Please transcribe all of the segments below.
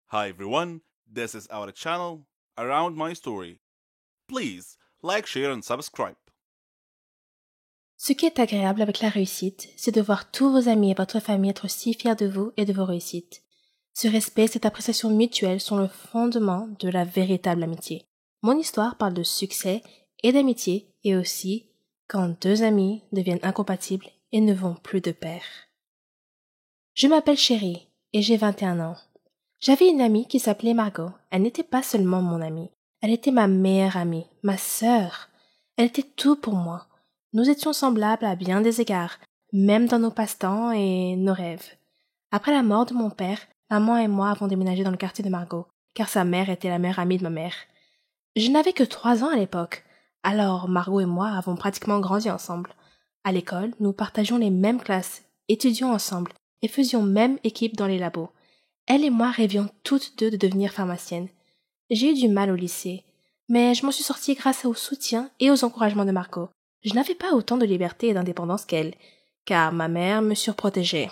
Hi everyone, this is our channel Around My Story. Please like, share and subscribe. Ce qui est agréable avec la réussite, c'est de voir tous vos amis et votre famille être si fiers de vous et de vos réussites. Ce respect et cette appréciation mutuelle sont le fondement de la véritable amitié. Mon histoire parle de succès et d'amitié et aussi quand deux amis deviennent incompatibles et ne vont plus de pair. Je m'appelle Chérie et j'ai 21 ans. J'avais une amie qui s'appelait Margot. Elle n'était pas seulement mon amie. Elle était ma meilleure amie, ma sœur. Elle était tout pour moi. Nous étions semblables à bien des égards, même dans nos passe-temps et nos rêves. Après la mort de mon père, maman et moi avons déménagé dans le quartier de Margot, car sa mère était la meilleure amie de ma mère. Je n'avais que 3 ans à l'époque, alors Margot et moi avons pratiquement grandi ensemble. À l'école, nous partagions les mêmes classes, étudions ensemble et faisions même équipe dans les labos. Elle et moi rêvions toutes deux de devenir pharmaciennes. J'ai eu du mal au lycée, mais je m'en suis sortie grâce au soutien et aux encouragements de Margot. Je n'avais pas autant de liberté et d'indépendance qu'elle, car ma mère me surprotégeait.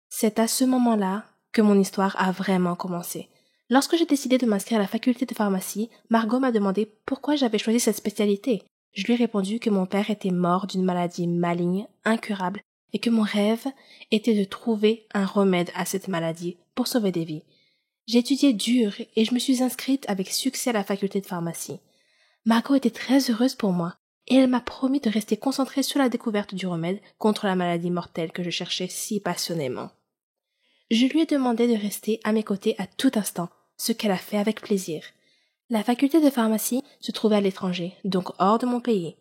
C'est à ce moment-là que mon histoire a vraiment commencé. Lorsque j'ai décidé de m'inscrire à la faculté de pharmacie, Margot m'a demandé pourquoi j'avais choisi cette spécialité. Je lui ai répondu que mon père était mort d'une maladie maligne, incurable, et que mon rêve était de trouver un remède à cette maladie pour sauver des vies. J'ai étudié dur et je me suis inscrite avec succès à la faculté de pharmacie. Margot était très heureuse pour moi et elle m'a promis de rester concentrée sur la découverte du remède contre la maladie mortelle que je cherchais si passionnément. Je lui ai demandé de rester à mes côtés à tout instant, ce qu'elle a fait avec plaisir. La faculté de pharmacie se trouvait à l'étranger, donc hors de mon pays.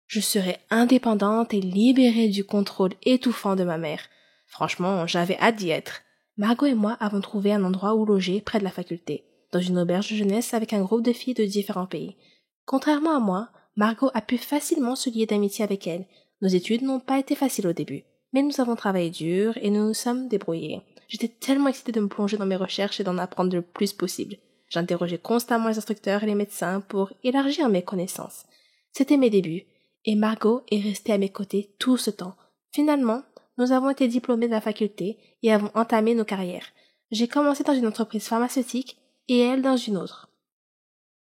Je serais indépendante et libérée du contrôle étouffant de ma mère. Franchement, j'avais hâte d'y être. Margot et moi avons trouvé un endroit où loger près de la faculté, dans une auberge de jeunesse avec un groupe de filles de différents pays. Contrairement à moi, Margot a pu facilement se lier d'amitié avec elle. Nos études n'ont pas été faciles au début, mais nous avons travaillé dur et nous nous sommes débrouillés. J'étais tellement excitée de me plonger dans mes recherches et d'en apprendre le plus possible. J'interrogeais constamment les instructeurs et les médecins pour élargir mes connaissances. C'était mes débuts, et Margot est restée à mes côtés tout ce temps. Finalement, nous avons été diplômés de la faculté et avons entamé nos carrières. J'ai commencé dans une entreprise pharmaceutique et elle dans une autre.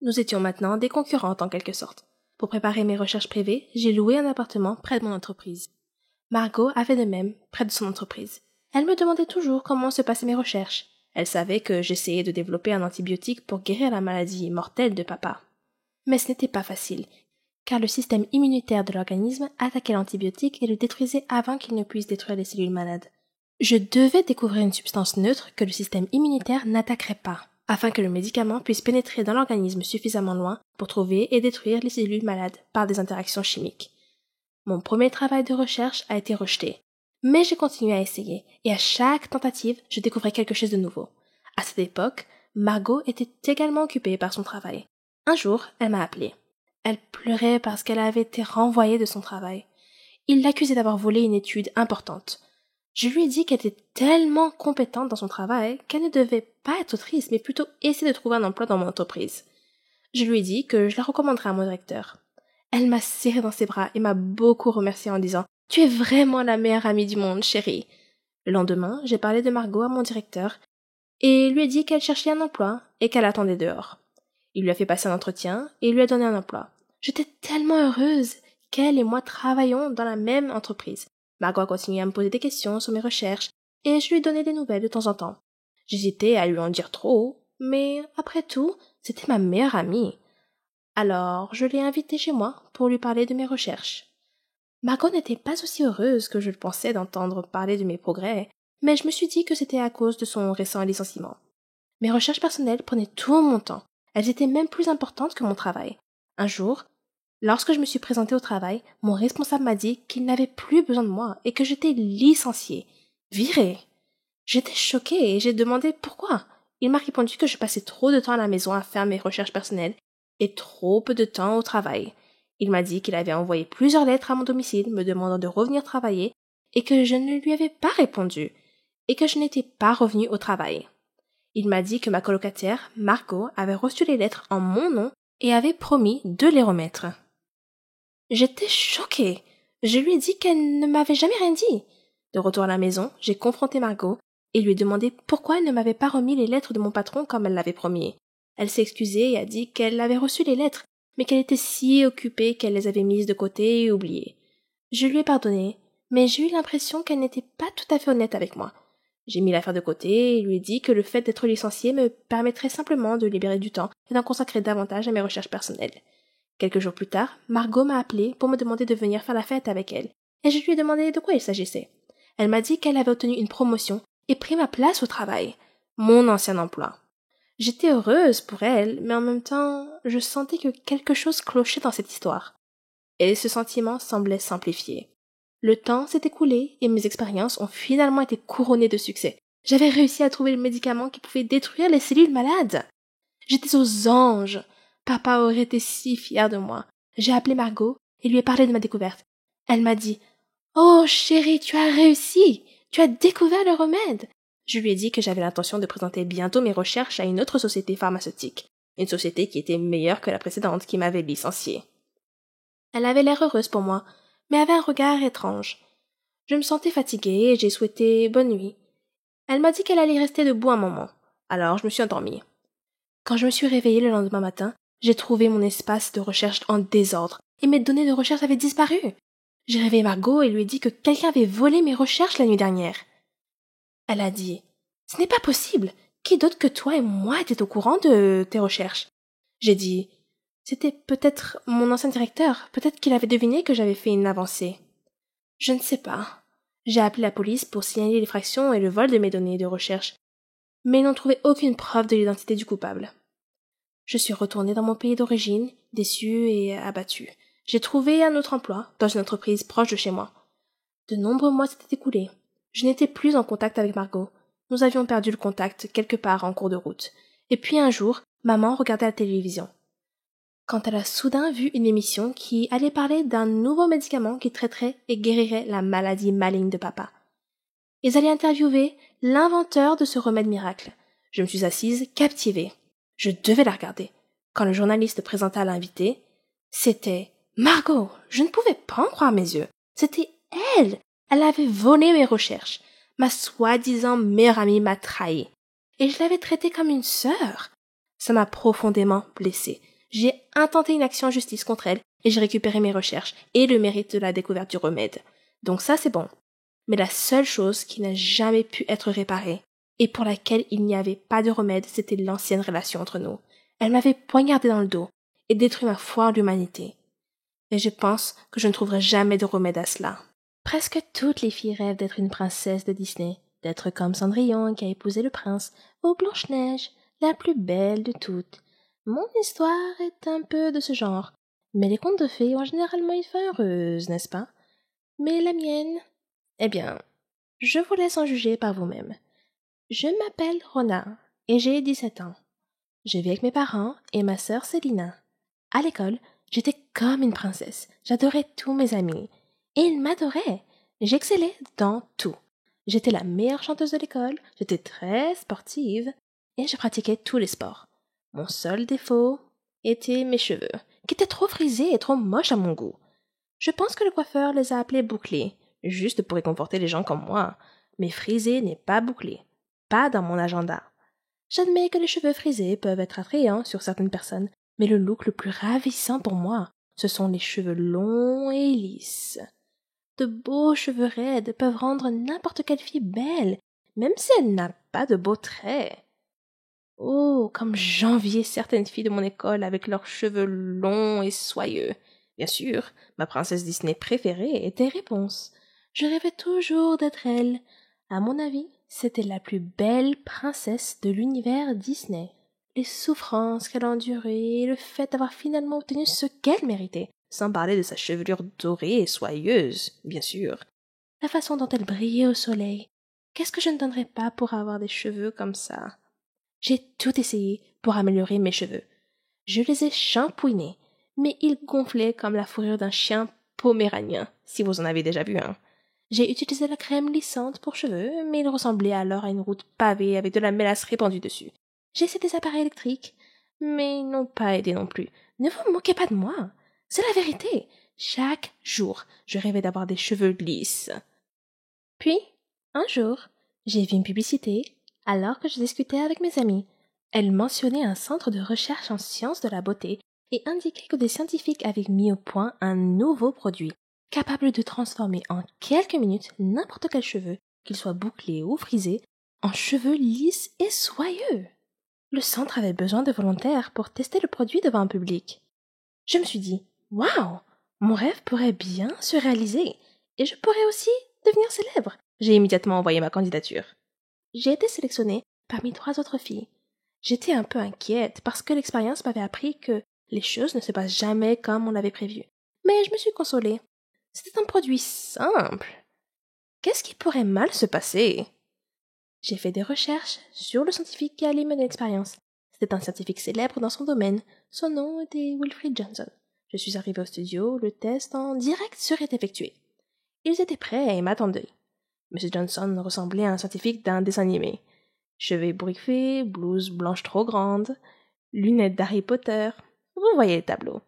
Nous étions maintenant des concurrentes en quelque sorte. Pour préparer mes recherches privées, j'ai loué un appartement près de mon entreprise. Margot a fait de même près de son entreprise. Elle me demandait toujours comment se passaient mes recherches. Elle savait que j'essayais de développer un antibiotique pour guérir la maladie mortelle de papa. Mais ce n'était pas facile, car le système immunitaire de l'organisme attaquait l'antibiotique et le détruisait avant qu'il ne puisse détruire les cellules malades. Je devais découvrir une substance neutre que le système immunitaire n'attaquerait pas, afin que le médicament puisse pénétrer dans l'organisme suffisamment loin pour trouver et détruire les cellules malades par des interactions chimiques. Mon premier travail de recherche a été rejeté, mais j'ai continué à essayer, et à chaque tentative, je découvrais quelque chose de nouveau. À cette époque, Margot était également occupée par son travail. Un jour, elle m'a appelée. Elle pleurait parce qu'elle avait été renvoyée de son travail. Il l'accusait d'avoir volé une étude importante. Je lui ai dit qu'elle était tellement compétente dans son travail qu'elle ne devait pas être triste, mais plutôt essayer de trouver un emploi dans mon entreprise. Je lui ai dit que je la recommanderais à mon directeur. Elle m'a serré dans ses bras et m'a beaucoup remercié en disant « Tu es vraiment la meilleure amie du monde, chérie ». Le lendemain, j'ai parlé de Margot à mon directeur et lui ai dit qu'elle cherchait un emploi et qu'elle attendait dehors. Il lui a fait passer un entretien et lui a donné un emploi. J'étais tellement heureuse qu'elle et moi travaillons dans la même entreprise. Margot a continué à me poser des questions sur mes recherches et je lui ai donné des nouvelles de temps en temps. J'hésitais à lui en dire trop, mais après tout, c'était ma meilleure amie. Alors, je l'ai invitée chez moi pour lui parler de mes recherches. Margot n'était pas aussi heureuse que je le pensais d'entendre parler de mes progrès, mais je me suis dit que c'était à cause de son récent licenciement. Mes recherches personnelles prenaient tout mon temps. Elles étaient même plus importantes que mon travail. Un jour, lorsque je me suis présentée au travail, mon responsable m'a dit qu'il n'avait plus besoin de moi et que j'étais licenciée, virée. J'étais choquée et j'ai demandé pourquoi. Il m'a répondu que je passais trop de temps à la maison à faire mes recherches personnelles et trop peu de temps au travail. Il m'a dit qu'il avait envoyé plusieurs lettres à mon domicile me demandant de revenir travailler et que je ne lui avais pas répondu et que je n'étais pas revenue au travail. Il m'a dit que ma colocataire, Margot, avait reçu les lettres en mon nom et avait promis de les remettre. J'étais choquée. Je lui ai dit qu'elle ne m'avait jamais rien dit. De retour à la maison, j'ai confronté Margot et lui ai demandé pourquoi elle ne m'avait pas remis les lettres de mon patron comme elle l'avait promis. Elle s'est excusée et a dit qu'elle avait reçu les lettres, mais qu'elle était si occupée qu'elle les avait mises de côté et oubliées. Je lui ai pardonné, mais j'ai eu l'impression qu'elle n'était pas tout à fait honnête avec moi. J'ai mis l'affaire de côté et lui ai dit que le fait d'être licenciée me permettrait simplement de libérer du temps et d'en consacrer davantage à mes recherches personnelles. Quelques jours plus tard, Margot m'a appelé pour me demander de venir faire la fête avec elle, et je lui ai demandé de quoi il s'agissait. Elle m'a dit qu'elle avait obtenu une promotion et pris ma place au travail, mon ancien emploi. J'étais heureuse pour elle, mais en même temps, je sentais que quelque chose clochait dans cette histoire. Et ce sentiment semblait s'amplifier. Le temps s'est écoulé et mes expériences ont finalement été couronnées de succès. J'avais réussi à trouver le médicament qui pouvait détruire les cellules malades. J'étais aux anges. Papa aurait été si fier de moi. J'ai appelé Margot et lui ai parlé de ma découverte. Elle m'a dit « Oh, chérie, tu as réussi! Tu as découvert le remède! » Je lui ai dit que j'avais l'intention de présenter bientôt mes recherches à une autre société pharmaceutique, une société qui était meilleure que la précédente qui m'avait licenciée. Elle avait l'air heureuse pour moi, mais avait un regard étrange. Je me sentais fatiguée et j'ai souhaité bonne nuit. Elle m'a dit qu'elle allait rester debout un moment, alors je me suis endormie. Quand je me suis réveillée le lendemain matin, j'ai trouvé mon espace de recherche en désordre et mes données de recherche avaient disparu. J'ai réveillé Margot et lui ai dit que quelqu'un avait volé mes recherches la nuit dernière. Elle a dit « Ce n'est pas possible. Qui d'autre que toi et moi était au courant de tes recherches ?» J'ai dit « C'était peut-être mon ancien directeur. Peut-être qu'il avait deviné que j'avais fait une avancée. » Je ne sais pas. J'ai appelé la police pour signaler l'effraction et le vol de mes données de recherche, mais ils n'ont trouvé aucune preuve de l'identité du coupable. Je suis retournée dans mon pays d'origine, déçue et abattue. J'ai trouvé un autre emploi, dans une entreprise proche de chez moi. De nombreux mois s'étaient écoulés. Je n'étais plus en contact avec Margot. Nous avions perdu le contact quelque part en cours de route. Et puis un jour, maman regardait la télévision. Quand elle a soudain vu une émission qui allait parler d'un nouveau médicament qui traiterait et guérirait la maladie maligne de papa. Ils allaient interviewer l'inventeur de ce remède miracle. Je me suis assise, captivée. Je devais la regarder. Quand le journaliste présenta l'invité, c'était Margot. Je ne pouvais pas en croire mes yeux. C'était elle. Elle avait volé mes recherches. Ma soi-disant meilleure amie m'a trahi. Et je l'avais traitée comme une sœur. Ça m'a profondément blessée. J'ai intenté une action en justice contre elle et j'ai récupéré mes recherches et le mérite de la découverte du remède. Donc ça, c'est bon. Mais la seule chose qui n'a jamais pu être réparée et pour laquelle il n'y avait pas de remède, c'était l'ancienne relation entre nous. Elle m'avait poignardé dans le dos et détruit ma foi en l'humanité. Et je pense que je ne trouverai jamais de remède à cela. Presque toutes les filles rêvent d'être une princesse de Disney, d'être comme Cendrillon qui a épousé le prince, ou Blanche-Neige, la plus belle de toutes. Mon histoire est un peu de ce genre, mais les contes de fées ont généralement une fin heureuse, n'est-ce pas? Mais la mienne... Eh bien, je vous laisse en juger par vous-même. Je m'appelle Rona, et j'ai 17 ans. Je vis avec mes parents et ma sœur Célina. À l'école, j'étais comme une princesse. J'adorais tous mes amis. Et ils m'adoraient. J'excellais dans tout. J'étais la meilleure chanteuse de l'école, j'étais très sportive, et je pratiquais tous les sports. Mon seul défaut étaient mes cheveux, qui étaient trop frisés et trop moches à mon goût. Je pense que le coiffeur les a appelés bouclés, juste pour réconforter les gens comme moi. Mais frisé n'est pas bouclé. Pas dans mon agenda. J'admets que les cheveux frisés peuvent être attrayants sur certaines personnes, mais le look le plus ravissant pour moi, ce sont les cheveux longs et lisses. De beaux cheveux raides peuvent rendre n'importe quelle fille belle, même si elle n'a pas de beaux traits. Oh, comme j'enviais certaines filles de mon école avec leurs cheveux longs et soyeux. Bien sûr, ma princesse Disney préférée était Réponse. Je rêvais toujours d'être elle. À mon avis, c'était la plus belle princesse de l'univers Disney. Les souffrances qu'elle a endurées et le fait d'avoir finalement obtenu ce qu'elle méritait, sans parler de sa chevelure dorée et soyeuse, bien sûr. La façon dont elle brillait au soleil. Qu'est-ce que je ne donnerais pas pour avoir des cheveux comme ça? J'ai tout essayé pour améliorer mes cheveux. Je les ai shampouinés, mais ils gonflaient comme la fourrure d'un chien poméranien, si vous en avez déjà vu un. J'ai utilisé la crème lissante pour cheveux, mais ils ressemblaient alors à une route pavée avec de la mélasse répandue dessus. J'ai essayé des appareils électriques, mais ils n'ont pas aidé non plus. Ne vous moquez pas de moi. C'est la vérité. Chaque jour, je rêvais d'avoir des cheveux lisses. Puis, un jour, J'ai vu une publicité alors que je discutais avec mes amis. Elle mentionnait un centre de recherche en sciences de la beauté et indiquait que des scientifiques avaient mis au point un nouveau produit, capable de transformer en quelques minutes n'importe quel cheveu, qu'il soit bouclé ou frisé, en cheveux lisses et soyeux. Le centre avait besoin de volontaires pour tester le produit devant un public. Je me suis dit, waouh, mon rêve pourrait bien se réaliser et je pourrais aussi devenir célèbre. J'ai immédiatement envoyé ma candidature. J'ai été sélectionnée parmi 3 autres filles. J'étais un peu inquiète parce que l'expérience m'avait appris que les choses ne se passent jamais comme on l'avait prévu. Mais je me suis consolée. C'était un produit simple. Qu'est-ce qui pourrait mal se passer? J'ai fait des recherches sur le scientifique qui allait mener l'expérience. C'était un scientifique célèbre dans son domaine. Son nom était Wilfred Johnson. Je suis arrivée au studio, le test en direct serait effectué. Ils étaient prêts et m'attendaient. M. Johnson ressemblait à un scientifique d'un dessin animé. Cheveux ébouriffés, blouse blanche trop grande, lunettes d'Harry Potter. Vous voyez le tableau.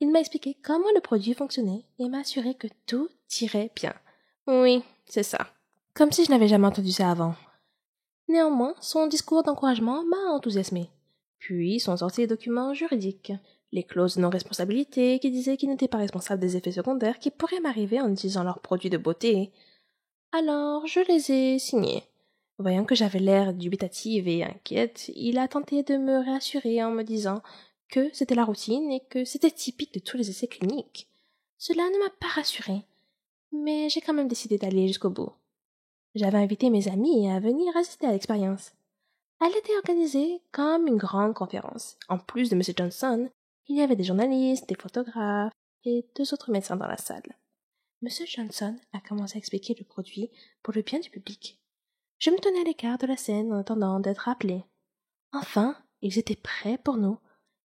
Il m'a expliqué comment le produit fonctionnait et m'a assuré que tout irait bien. Oui, c'est ça. Comme si je n'avais jamais entendu ça avant. Néanmoins, son discours d'encouragement m'a enthousiasmé. Puis sont sortis les documents juridiques, les clauses de non-responsabilité qui disaient qu'ils n'étaient pas responsables des effets secondaires qui pourraient m'arriver en utilisant leurs produits de beauté. Alors, je les ai signés. Voyant que j'avais l'air dubitative et inquiète, il a tenté de me rassurer en me disant que c'était la routine et que c'était typique de tous les essais cliniques. Cela ne m'a pas rassurée, mais j'ai quand même décidé d'aller jusqu'au bout. J'avais invité mes amis à venir assister à l'expérience. Elle était organisée comme une grande conférence. En plus de M. Johnson, il y avait des journalistes, des photographes et 2 autres médecins dans la salle. M. Johnson a commencé à expliquer le produit pour le bien du public. Je me tenais à l'écart de la scène en attendant d'être appelé. Enfin, ils étaient prêts pour nous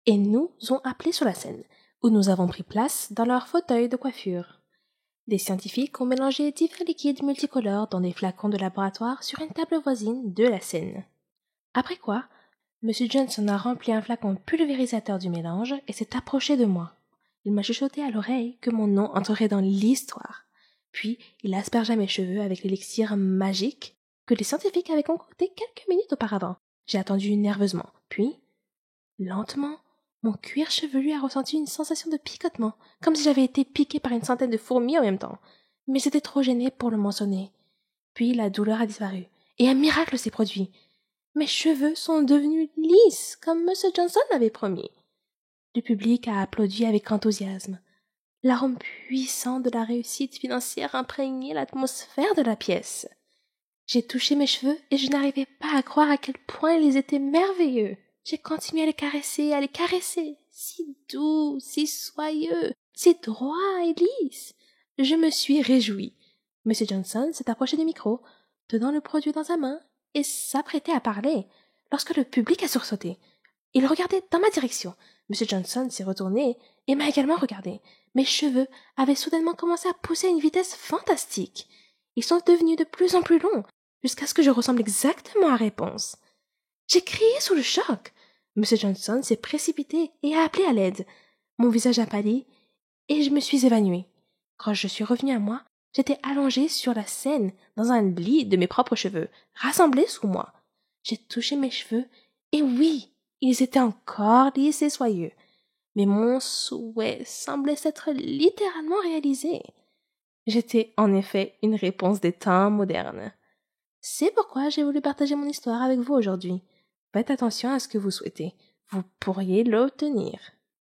et nous ont appelés sur la scène, où nous avons pris place dans leurs fauteuils de coiffure. Des scientifiques ont mélangé divers liquides multicolores dans des flacons de laboratoire sur une table voisine de la scène. Après quoi, M. Johnson a rempli un flacon pulvérisateur du mélange et s'est approché de moi. Il m'a chuchoté à l'oreille que mon nom entrerait dans l'histoire. Puis, il aspergea mes cheveux avec l'élixir magique que les scientifiques avaient concocté quelques minutes auparavant. J'ai attendu nerveusement. Puis, lentement, mon cuir chevelu a ressenti une sensation de picotement, comme si j'avais été piqué par une centaine de fourmis en même temps. Mais j'étais trop gênée pour le mentionner. Puis la douleur a disparu, et un miracle s'est produit. Mes cheveux sont devenus lisses, comme M. Johnson l'avait promis. Le public a applaudi avec enthousiasme. L'arôme puissant de la réussite financière imprégnait l'atmosphère de la pièce. J'ai touché mes cheveux et je n'arrivais pas à croire à quel point ils étaient merveilleux. J'ai continué à les caresser, si doux, si soyeux, si droits et lisses. Je me suis réjouie. M. Johnson s'est approché du micro, tenant le produit dans sa main, et s'apprêtait à parler, lorsque le public a sursauté. Il regardait dans ma direction. M. Johnson s'est retourné et m'a également regardé. Mes cheveux avaient soudainement commencé à pousser à une vitesse fantastique. Ils sont devenus de plus en plus longs, jusqu'à ce que je ressemble exactement à Réponse. J'ai crié sous le choc. M. Johnson s'est précipité et a appelé à l'aide. Mon visage a pâli et je me suis évanouie. Quand je suis revenue à moi, j'étais allongée sur la scène dans un lit de mes propres cheveux, rassemblés sous moi. J'ai touché mes cheveux et oui, ils étaient encore lisses et soyeux. Mais mon souhait semblait s'être littéralement réalisé. J'étais en effet une réponse des temps modernes. C'est pourquoi j'ai voulu partager mon histoire avec vous aujourd'hui. Faites attention à ce que vous souhaitez. Vous pourriez l'obtenir.